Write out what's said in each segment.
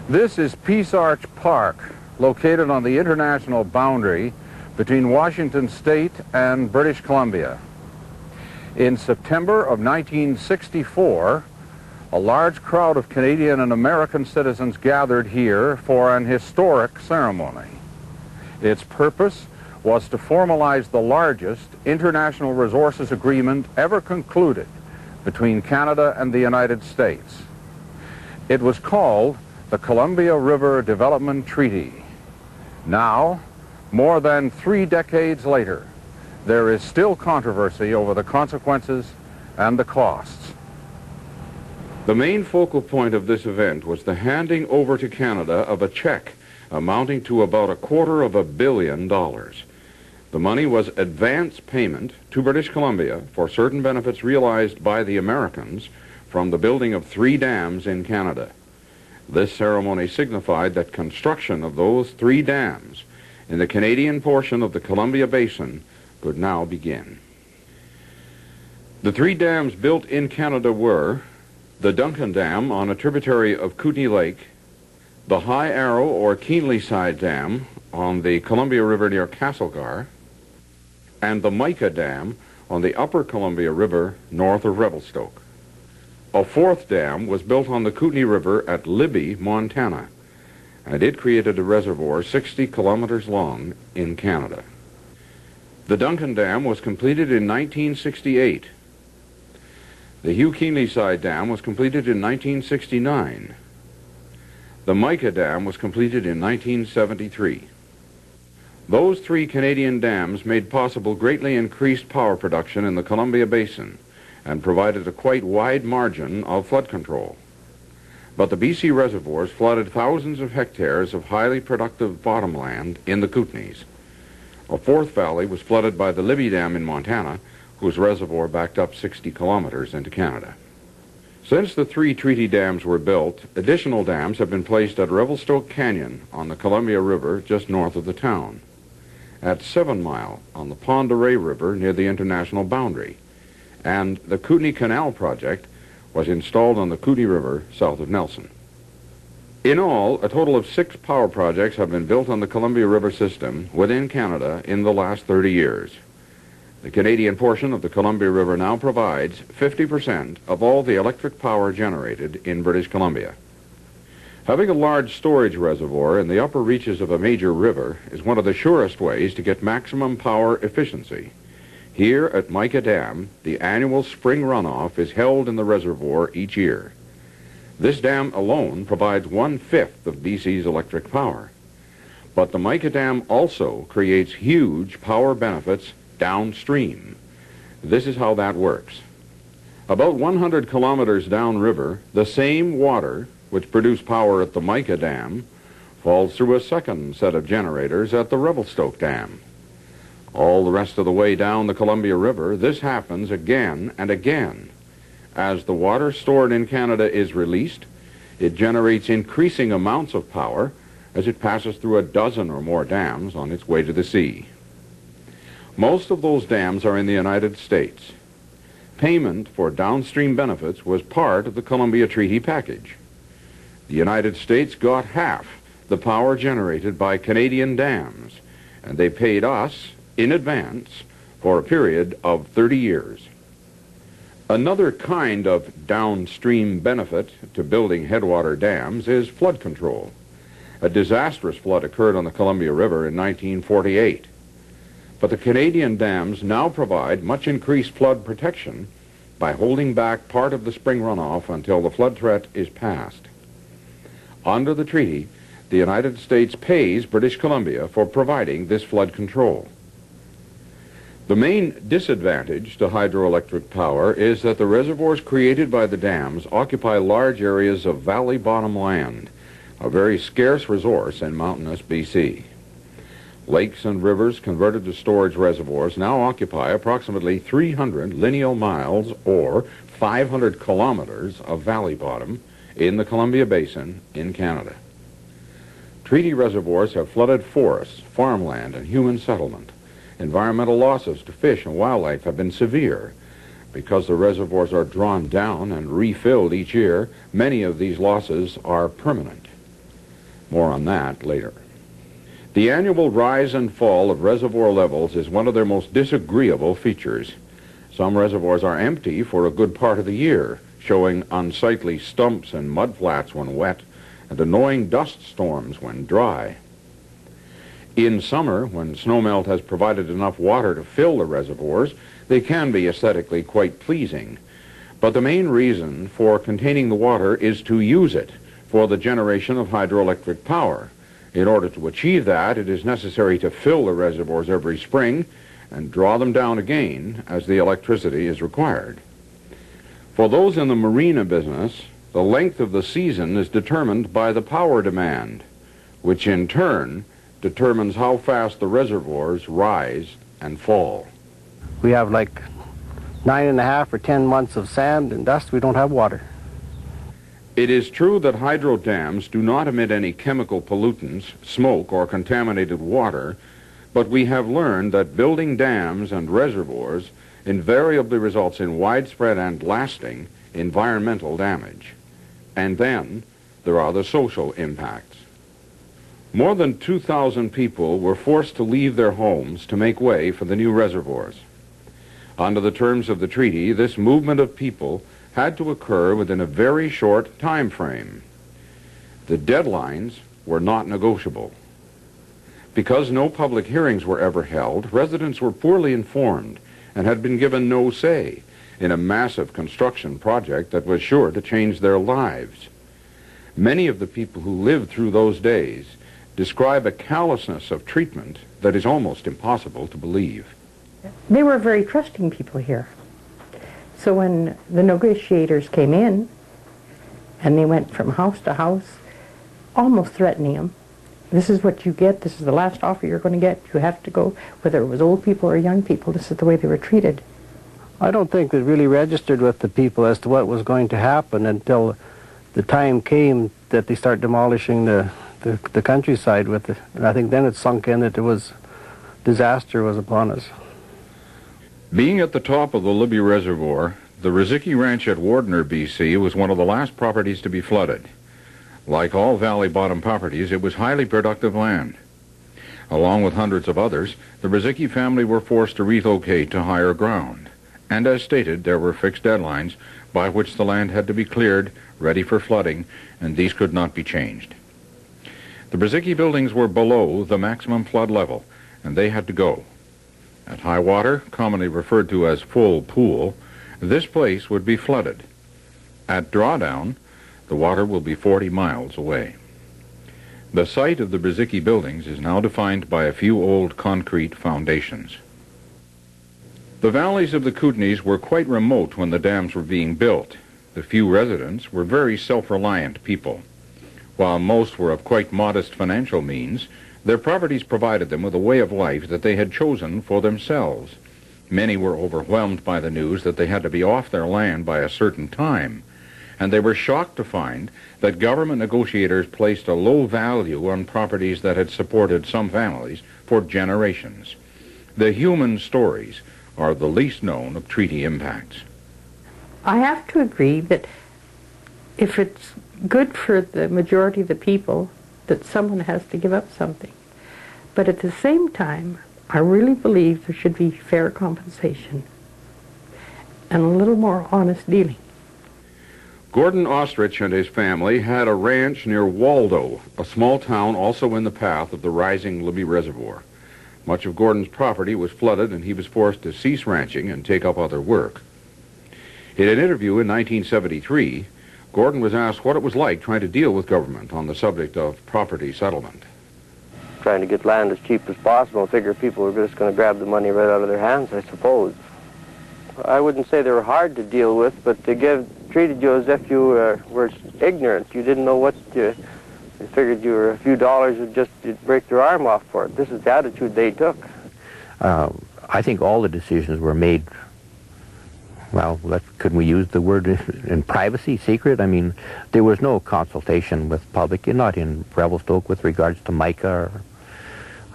This is Peace Arch Park, located on the international boundary between Washington State and British Columbia. In September of 1964, a large crowd of Canadian and American citizens gathered here for an historic ceremony. Its purpose was to formalize the largest international resources agreement ever concluded between Canada and the United States. It was called the Columbia River Development Treaty. Now, more than 3 decades later, there is still controversy over the consequences and the costs. The main focal point of this event was the handing over to Canada of a check amounting to about $250 million. The money was advance payment to British Columbia for certain benefits realized by the Americans from the building of 3 dams in Canada. This ceremony signified that construction of those 3 dams in the Canadian portion of the Columbia Basin could now begin. The 3 dams built in Canada were the Duncan Dam on a tributary of Kootenay Lake, the High Arrow or Keenly Side Dam on the Columbia River near Castlegar, and the Mica Dam on the upper Columbia River north of Revelstoke. A 4th dam was built on the Kootenay River at Libby, Montana, and it created a reservoir 60 kilometers long in Canada. The Duncan Dam was completed in 1968. The Hugh Keenly Side Dam was completed in 1969. The Mica Dam was completed in 1973. Those 3 Canadian dams made possible greatly increased power production in the Columbia Basin and provided a quite wide margin of flood control. But the BC reservoirs flooded thousands of hectares of highly productive bottomland in the Kootenays. A 4th valley was flooded by the Libby Dam in Montana, whose reservoir backed up 60 kilometers into Canada. Since the 3 treaty dams were built, additional dams have been placed at Revelstoke Canyon on the Columbia River just north of the town, at 7 Mile on the Pend Oreille River near the international boundary, and the Kootenay Canal project was installed on the Kootenay River south of Nelson. In all, a total of 6 power projects have been built on the Columbia River system within Canada in the last 30 years. The Canadian portion of the Columbia River now provides 50% of all the electric power generated in British Columbia. Having a large storage reservoir in the upper reaches of a major river is one of the surest ways to get maximum power efficiency. Here at Mica Dam, the annual spring runoff is held in the reservoir each year. This dam alone provides 1/5 of BC's electric power. But the Mica Dam also creates huge power benefits downstream. This is how that works. About 100 kilometers downriver, the same water which produced power at the Mica Dam falls through a second set of generators at the Revelstoke Dam. All the rest of the way down the Columbia River, this happens again and again. As the water stored in Canada is released, it generates increasing amounts of power as it passes through a dozen or more dams on its way to the sea. Most of those dams are in the United States. Payment for downstream benefits was part of the Columbia Treaty package. The United States got half the power generated by Canadian dams, and they paid us in advance for a period of 30 years. Another kind of downstream benefit to building headwater dams is flood control. A disastrous flood occurred on the Columbia River in 1948. But the Canadian dams now provide much increased flood protection by holding back part of the spring runoff until the flood threat is past. Under the treaty, the United States pays British Columbia for providing this flood control. The main disadvantage to hydroelectric power is that the reservoirs created by the dams occupy large areas of valley bottom land, a very scarce resource in mountainous BC. Lakes and rivers converted to storage reservoirs now occupy approximately 300 lineal miles or 500 kilometers of valley bottom in the Columbia Basin in Canada. Treaty reservoirs have flooded forests, farmland, and human settlement. Environmental losses to fish and wildlife have been severe. Because the reservoirs are drawn down and refilled each year, many of these losses are permanent. More on that later. The annual rise and fall of reservoir levels is one of their most disagreeable features. Some reservoirs are empty for a good part of the year, showing unsightly stumps and mudflats when wet, and annoying dust storms when dry. In summer, when snowmelt has provided enough water to fill the reservoirs, they can be aesthetically quite pleasing. But the main reason for containing the water is to use it for the generation of hydroelectric power. In order to achieve that, it is necessary to fill the reservoirs every spring and draw them down again as the electricity is required. For those in the marina business, the length of the season is determined by the power demand, which in turn determines how fast the reservoirs rise and fall. We have like 9.5 or 10 months of sand and dust. We don't have water. It is true that hydro dams do not emit any chemical pollutants, smoke, or contaminated water, but we have learned that building dams and reservoirs invariably results in widespread and lasting environmental damage. And then there are the social impacts. More than 2,000 people were forced to leave their homes to make way for the new reservoirs. Under the terms of the treaty, this movement of people had to occur within a very short time frame. The deadlines were not negotiable. Because no public hearings were ever held, residents were poorly informed and had been given no say in a massive construction project that was sure to change their lives. Many of the people who lived through those days describe a callousness of treatment that is almost impossible to believe. They were very trusting people here. So when the negotiators came in, and they went from house to house, almost threatening them, this is what you get, this is the last offer you're going to get, you have to go, whether it was old people or young people, this is the way they were treated. I don't think it really registered with the people as to what was going to happen until the time came that they start demolishing the countryside with it. And I think then it sunk in that it was disaster was upon us. Being at the top of the Libby Reservoir, the Riziki Ranch at Wardner, BC, was one of the last properties to be flooded. Like all valley bottom properties, it was highly productive land. Along with hundreds of others, the Riziki family were forced to relocate to higher ground. And as stated, there were fixed deadlines by which the land had to be cleared, ready for flooding, and these could not be changed. The Riziki buildings were below the maximum flood level, and they had to go. At high water, commonly referred to as full pool, this place would be flooded. At drawdown, the water will be 40 miles away. The site of the Riziki buildings is now defined by a few old concrete foundations. The valleys of the Kootenays were quite remote when the dams were being built. The few residents were very self-reliant people. While most were of quite modest financial means, their properties provided them with a way of life that they had chosen for themselves. Many were overwhelmed by the news that they had to be off their land by a certain time, and they were shocked to find that government negotiators placed a low value on properties that had supported some families for generations. The human stories are the least known of treaty impacts. I have to agree that if it's good for the majority of the people, that someone has to give up something. But at the same time, I really believe there should be fair compensation and a little more honest dealing. Gordon Ostrich and his family had a ranch near Waldo, a small town also in the path of the rising Libby Reservoir. Much of Gordon's property was flooded, and he was forced to cease ranching and take up other work. In an interview in 1973, Gordon was asked what it was like trying to deal with government on the subject of property settlement. Trying to get land as cheap as possible and figure people were just going to grab the money right out of their hands, I suppose. I wouldn't say they were hard to deal with, but they treated you as if you were ignorant. You didn't know what you figured you were a few dollars would just break their arm off for it. This is the attitude they took. I think all the decisions were made, well, could we use the word in privacy, secret? I mean, there was no consultation with public, not in Revelstoke with regards to Mica. Or,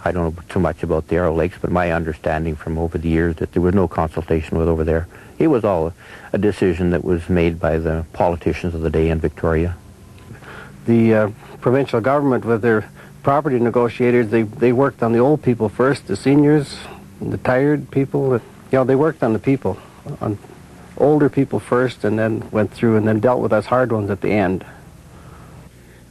I don't know too much about the Arrow Lakes, but my understanding from over the years that there was no consultation with over there. It was all a decision that was made by the politicians of the day in Victoria. the provincial government with their property negotiators, they worked on the old people first, the seniors, the tired people. They worked on the people, on older people first, and then went through and then dealt with us hard ones at the end.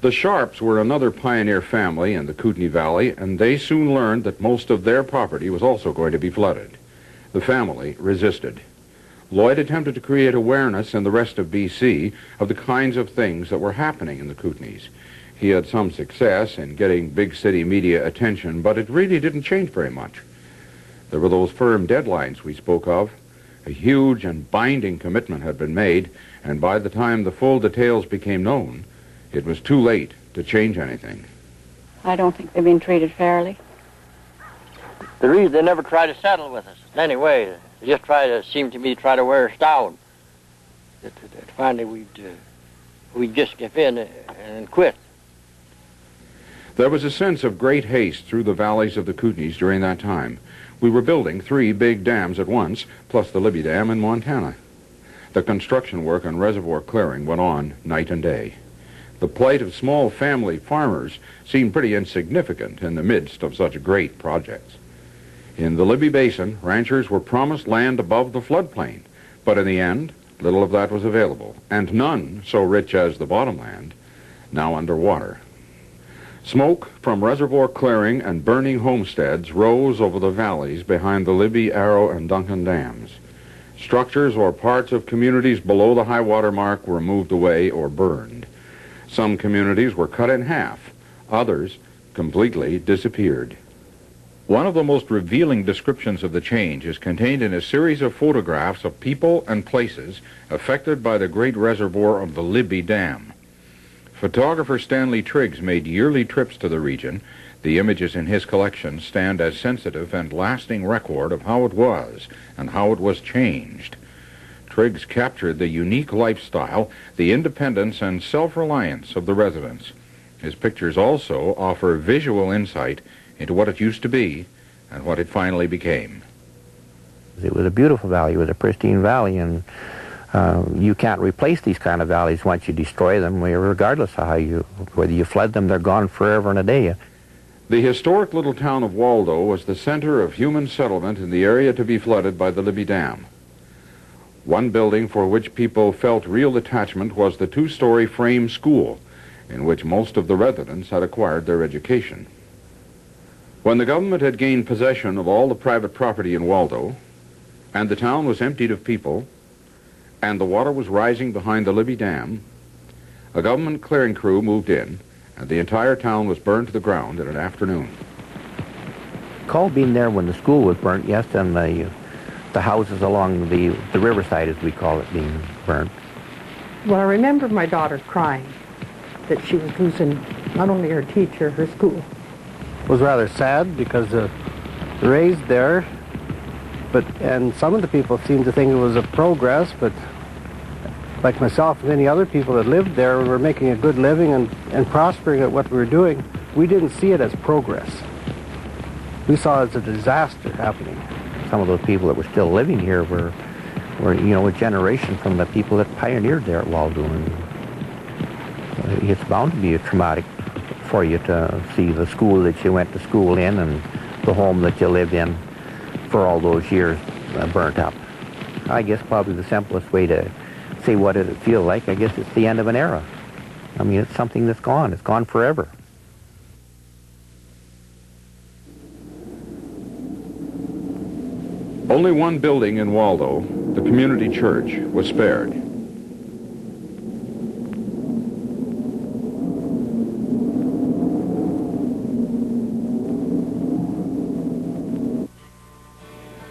The Sharps were another pioneer family in the Kootenai Valley, and they soon learned that most of their property was also going to be flooded. The family resisted. Lloyd attempted to create awareness in the rest of BC of the kinds of things that were happening in the Kootenays. He had some success in getting big city media attention, but it really didn't change very much. There were those firm deadlines we spoke of. A huge and binding commitment had been made, and by the time the full details became known, it was too late to change anything. I don't think they've been treated fairly. The reason they never try to settle with us in any way, they just seem to wear us down. That finally we'd just give in and quit. There was a sense of great haste through the valleys of the Kootenays during that time. We were building 3 big dams at once, plus the Libby Dam in Montana. The construction work on reservoir clearing went on night and day. The plight of small family farmers seemed pretty insignificant in the midst of such great projects. In the Libby Basin, ranchers were promised land above the floodplain, but in the end, little of that was available, and none so rich as the bottomland, now underwater. Smoke from reservoir clearing and burning homesteads rose over the valleys behind the Libby, Arrow, and Duncan dams. Structures or parts of communities below the high water mark were moved away or burned. Some communities were cut in half. Others completely disappeared. One of the most revealing descriptions of the change is contained in a series of photographs of people and places affected by the great reservoir of the Libby Dam. Photographer Stanley Triggs made yearly trips to the region. The images in his collection stand as sensitive and lasting record of how it was and how it was changed. Triggs captured the unique lifestyle, the independence and self-reliance of the residents. His pictures also offer visual insight into what it used to be and what it finally became. It was a beautiful valley. It was a pristine valley, and you can't replace these kind of valleys once you destroy them, regardless of whether you flood them, they're gone forever and a day. The historic little town of Waldo was the center of human settlement in the area to be flooded by the Libby Dam. One building for which people felt real attachment was the 2-story frame school, in which most of the residents had acquired their education. When the government had gained possession of all the private property in Waldo, and the town was emptied of people, and the water was rising behind the Libby Dam, a government clearing crew moved in, and the entire town was burned to the ground in an afternoon. Recall being there when the school was burnt, yes, and the houses along the riverside, as we call it, being burnt. Well, I remember my daughter crying that she was losing not only her teacher, her school. It was rather sad because raised there, and some of the people seemed to think it was a progress, but like myself and many other people that lived there, we were making a good living and prospering at what we were doing. We didn't see it as progress. We saw it as a disaster happening. Some of those people that were still living here were a generation from the people that pioneered there at Waldo, and it's bound to be traumatic for you to see the school that you went to school in and the home that you lived in for all those years burnt up. I guess probably the simplest way to say what did it feel like, I guess it's the end of an era. I mean, it's something that's gone. It's gone forever. Only one building in Waldo, the community church, was spared.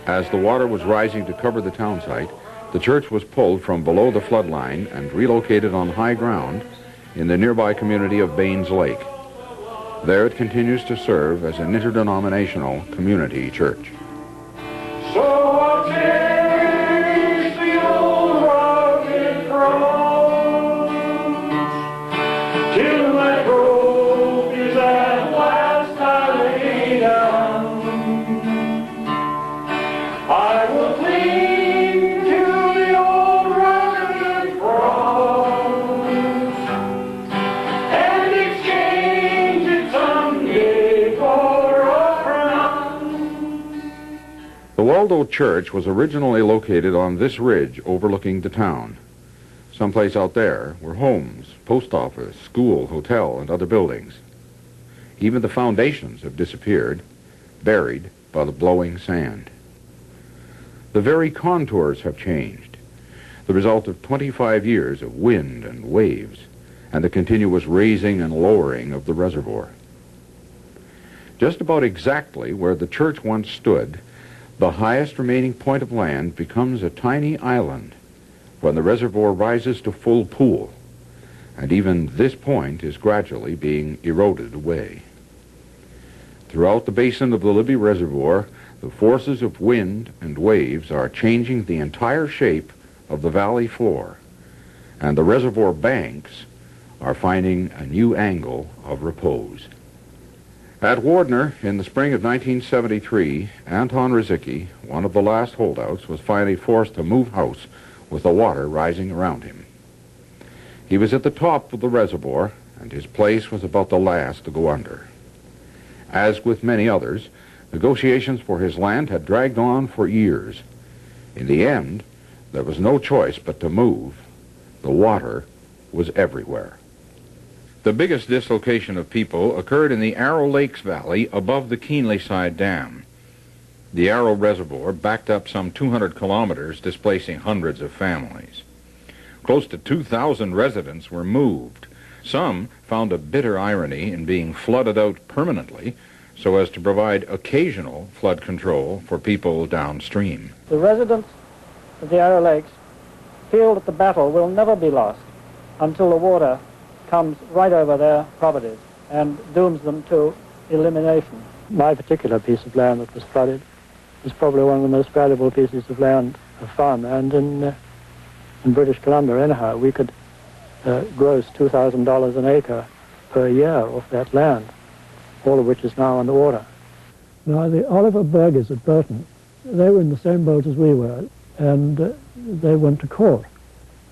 As the water was rising to cover the town site, the church was pulled from below the flood line and relocated on high ground in the nearby community of Baines Lake. There it continues to serve as an interdenominational community church. And The Waldo Church was originally located on this ridge overlooking the town. Someplace out there were homes, post office, school, hotel, and other buildings. Even the foundations have disappeared, buried by the blowing sand. The very contours have changed, the result of 25 years of wind and waves and the continuous raising and lowering of the reservoir. Just about exactly where the church once stood, the highest remaining point of land becomes a tiny island when the reservoir rises to full pool, and even this point is gradually being eroded away. Throughout the basin of the Libby Reservoir, the forces of wind and waves are changing the entire shape of the valley floor, and the reservoir banks are finding a new angle of repose. At Wardner, in the spring of 1973, Anton Rizicki, one of the last holdouts, was finally forced to move house with the water rising around him. He was at the top of the reservoir, and his place was about the last to go under. As with many others, negotiations for his land had dragged on for years. In the end, there was no choice but to move. The water was everywhere. The biggest dislocation of people occurred in the Arrow Lakes Valley above the Keenleyside Dam. The Arrow Reservoir backed up some 200 kilometers, displacing hundreds of families. Close to 2,000 residents were moved. Some found a bitter irony in being flooded out permanently so as to provide occasional flood control for people downstream. The residents of the Arrow Lakes feel that the battle will never be lost until the water comes right over their properties and dooms them to elimination. My particular piece of land that was flooded is probably one of the most valuable pieces of land, of farmland in British Columbia. Anyhow, we could gross $2,000 an acre per year off that land, all of which is now underwater. Now, the Oliver Burgers at Burton, they were in the same boat as we were, and they went to court.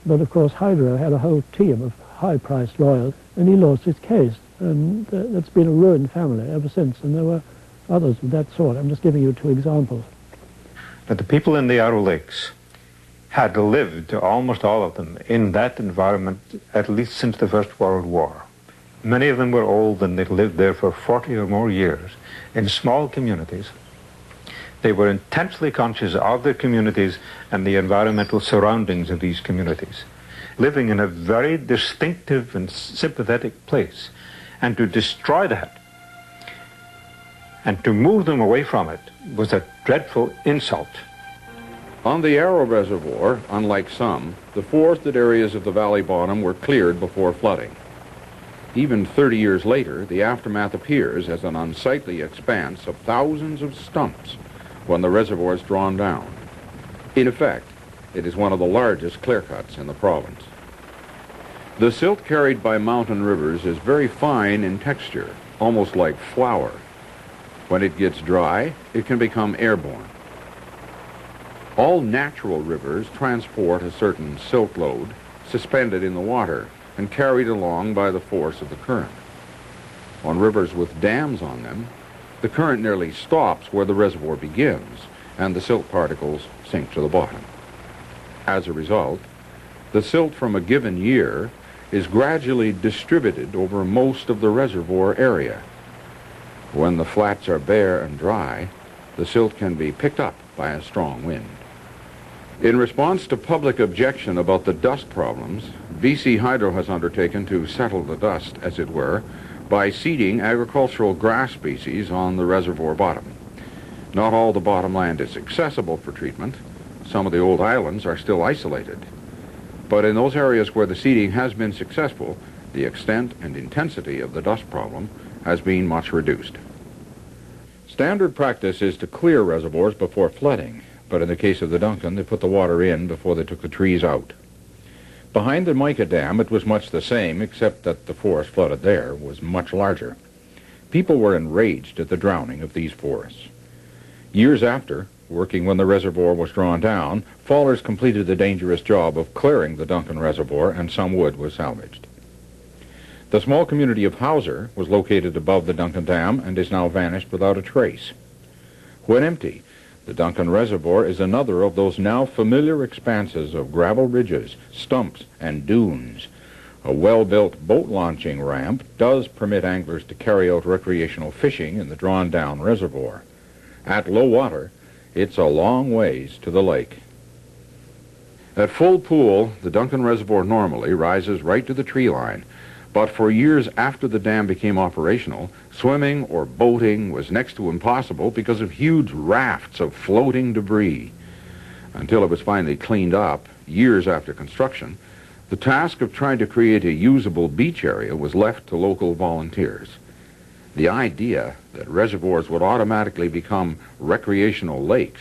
But, of course, Hydro had a whole team of high-priced lawyers, and he lost his case. And it's been a ruined family ever since, and there were others of that sort. I'm just giving you two examples. But the people in the Arrow Lakes had lived, almost all of them, in that environment at least since the First World War. Many of them were old, and they'd lived there for 40 or more years in small communities. They were intensely conscious of their communities and the environmental surroundings of these communities, living in a very distinctive and sympathetic place. And to destroy that and to move them away from it was a dreadful insult. On the Arrow Reservoir, unlike some, the forested areas of the valley bottom were cleared before flooding. Even 30 years later, the aftermath appears as an unsightly expanse of thousands of stumps when the reservoir is drawn down. In effect, it is one of the largest clear-cuts in the province. The silt carried by mountain rivers is very fine in texture, almost like flour. When it gets dry, it can become airborne. All natural rivers transport a certain silt load suspended in the water and carried along by the force of the current. On rivers with dams on them, the current nearly stops where the reservoir begins, and the silt particles sink to the bottom. As a result, the silt from a given year is gradually distributed over most of the reservoir area. When the flats are bare and dry, the silt can be picked up by a strong wind. In response to public objection about the dust problems, BC Hydro has undertaken to settle the dust, as it were, by seeding agricultural grass species on the reservoir bottom. Not all the bottom land is accessible for treatment. Some of the old islands are still isolated. But in those areas where the seeding has been successful, the extent and intensity of the dust problem has been much reduced. Standard practice is to clear reservoirs before flooding, but in the case of the Duncan, they put the water in before they took the trees out. Behind the Mica Dam, it was much the same, except that the forest flooded there was much larger. People were enraged at the drowning of these forests. Years after, working when the reservoir was drawn down, fallers completed the dangerous job of clearing the Duncan Reservoir, and some wood was salvaged. The small community of Hauser was located above the Duncan Dam and is now vanished without a trace. When empty, The Duncan Reservoir is another of those now familiar expanses of gravel ridges, stumps, and dunes. A well-built boat launching ramp does permit anglers to carry out recreational fishing in the drawn-down reservoir. At low water, it's a long ways to the lake. At full pool, the Duncan Reservoir normally rises right to the tree line, but for years after the dam became operational, swimming or boating was next to impossible because of huge rafts of floating debris. Until it was finally cleaned up, years after construction, the task of trying to create a usable beach area was left to local volunteers. The idea that reservoirs would automatically become recreational lakes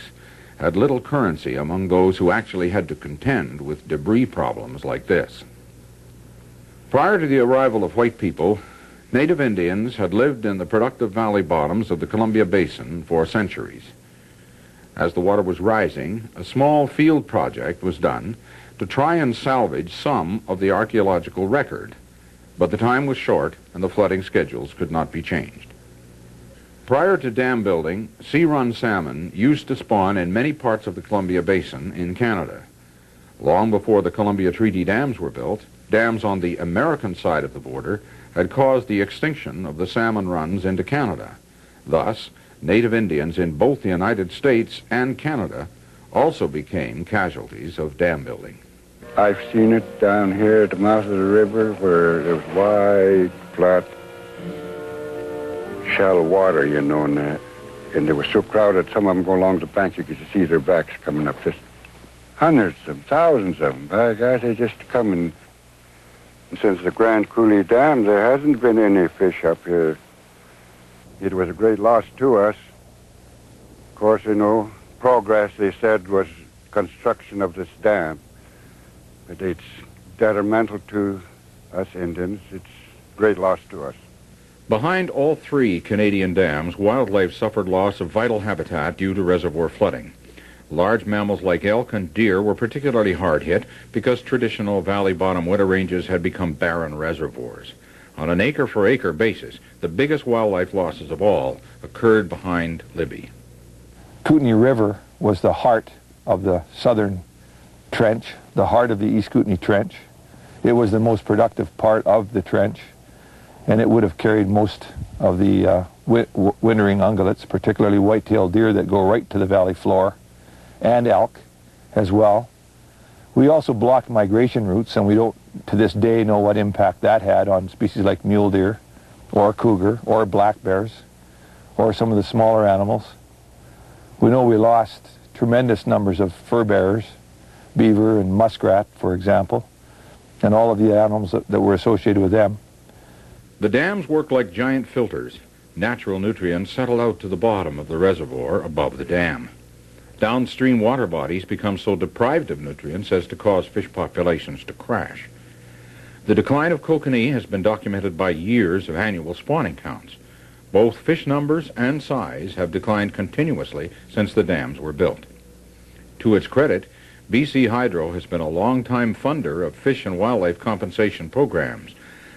had little currency among those who actually had to contend with debris problems like this. Prior to the arrival of white people, Native Indians had lived in the productive valley bottoms of the Columbia Basin for centuries. As the water was rising, a small field project was done to try and salvage some of the archaeological record, but the time was short and the flooding schedules could not be changed. Prior to dam building, sea-run salmon used to spawn in many parts of the Columbia Basin in Canada. Long before the Columbia Treaty dams were built, dams on the American side of the border had caused the extinction of the salmon runs into Canada. Thus, Native Indians in both the United States and Canada also became casualties of dam building. I've seen it down here at the mouth of the river where there's wide, flat, shallow water, you know, and they were so crowded, some of them go along the bank, you could see their backs coming up, just hundreds of them, thousands of them. By God, they just come and since the Grand Coulee Dam, there hasn't been any fish up here. It was a great loss to us. Of course, you know, progress, they said, was construction of this dam. But it's detrimental to us Indians. It's a great loss to us. Behind all three Canadian dams, wildlife suffered loss of vital habitat due to reservoir flooding. Large mammals like elk and deer were particularly hard hit because traditional valley bottom winter ranges had become barren reservoirs. On an acre-for-acre basis, the biggest wildlife losses of all occurred behind Libby. Kootenai River was the heart of the southern trench, the heart of the East Kootenai Trench. It was the most productive part of the trench, and it would have carried most of the wintering ungulates, particularly white-tailed deer that go right to the valley floor, and elk as well. We also blocked migration routes, and we don't to this day know what impact that had on species like mule deer or cougar or black bears or some of the smaller animals. We know we lost tremendous numbers of fur bearers, beaver and muskrat, for example, and all of the animals that were associated with them. The dams work like giant filters. Natural nutrients settle out to the bottom of the reservoir above the dam. Downstream water bodies become so deprived of nutrients as to cause fish populations to crash. The decline of kokanee has been documented by years of annual spawning counts. Both fish numbers and size have declined continuously since the dams were built. To its credit, BC Hydro has been a long-time funder of fish and wildlife compensation programs.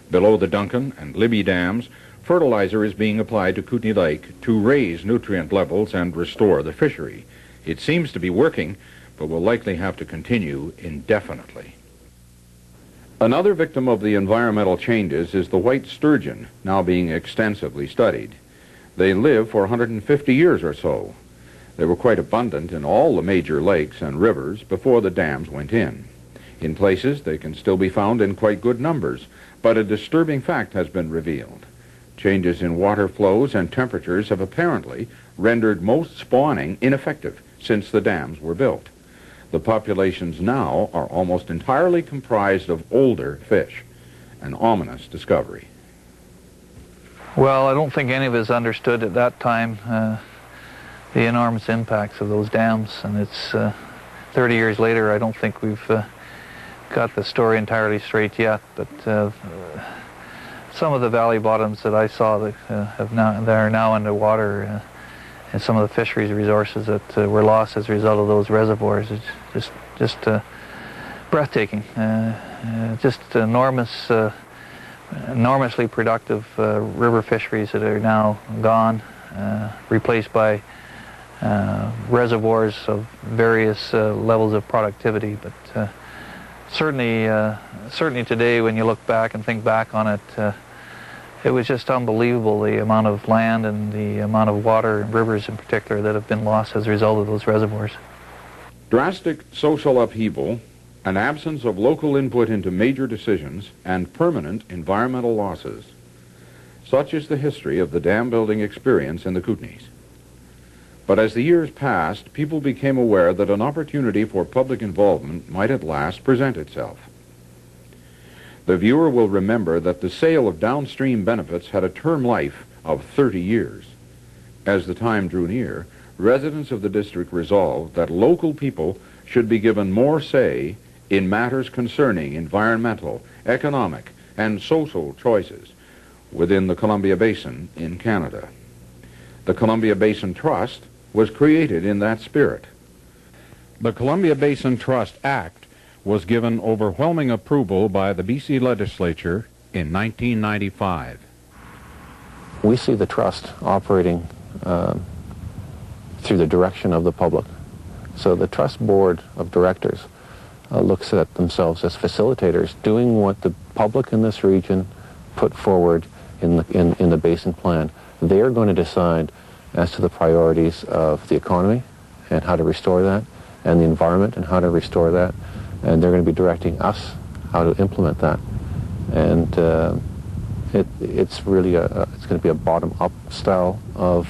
Below the Duncan and Libby dams, fertilizer is being applied to Kootenai Lake to raise nutrient levels and restore the fishery. It seems to be working, but will likely have to continue indefinitely. Another victim of the environmental changes is the white sturgeon, now being extensively studied. They live for 150 years or so. They were quite abundant in all the major lakes and rivers before the dams went in. In places, they can still be found in quite good numbers, but a disturbing fact has been revealed. Changes in water flows and temperatures have apparently rendered most spawning ineffective since the dams were built. The populations now are almost entirely comprised of older fish, an ominous discovery. Well, I don't think any of us understood at that time the enormous impacts of those dams, and it's 30 years later. I don't think we've got the story entirely straight yet, but some of the valley bottoms that I saw that are now underwater, and some of the fisheries resources that were lost as a result of those reservoirs, is just breathtaking. Just enormously productive river fisheries that are now gone, replaced by reservoirs of various levels of productivity. But certainly today, when you look back and think back on it, it was just unbelievable, the amount of land and the amount of water, and rivers in particular, that have been lost as a result of those reservoirs. Drastic social upheaval, an absence of local input into major decisions, and permanent environmental losses. Such is the history of the dam building experience in the Kootenays. But as the years passed, people became aware that an opportunity for public involvement might at last present itself. The viewer will remember that the sale of downstream benefits had a term life of 30 years. As the time drew near, residents of the district resolved that local people should be given more say in matters concerning environmental, economic, and social choices within the Columbia Basin in Canada. The Columbia Basin Trust was created in that spirit. The Columbia Basin Trust Act was given overwhelming approval by the BC legislature in 1995. We see the trust operating through the direction of the public. So the trust board of directors looks at themselves as facilitators, doing what the public in this region put forward in the basin plan. They are going to decide as to the priorities of the economy and how to restore that, and the environment and how to restore that. And they're going to be directing us how to implement that. And it's really it's going to be a bottom-up style of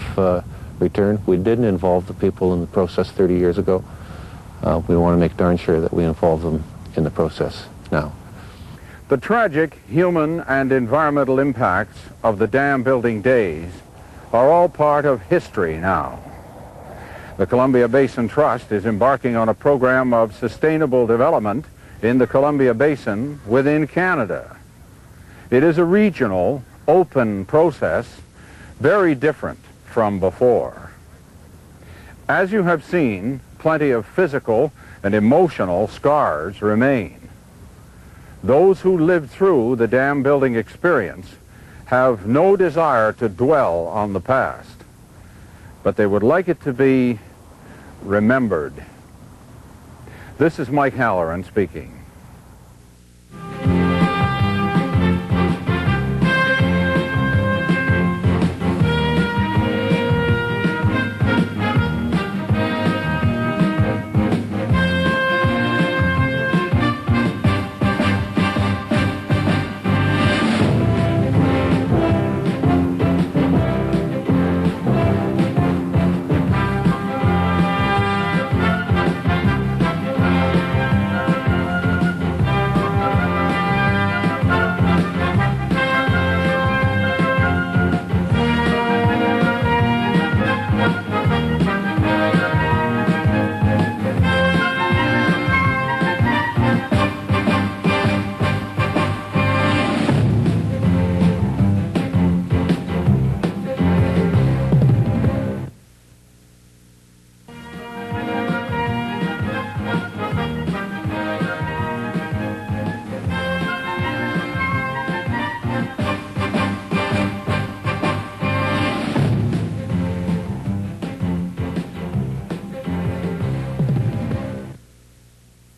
return. We didn't involve the people in the process 30 years ago. We want to make darn sure that we involve them in the process now. The tragic human and environmental impacts of the dam building days are all part of history now. The Columbia Basin Trust is embarking on a program of sustainable development in the Columbia Basin within Canada. It is a regional, open process, very different from before. As you have seen, plenty of physical and emotional scars remain. Those who lived through the dam building experience have no desire to dwell on the past, but they would like it to be remembered. This is Mike Halloran speaking.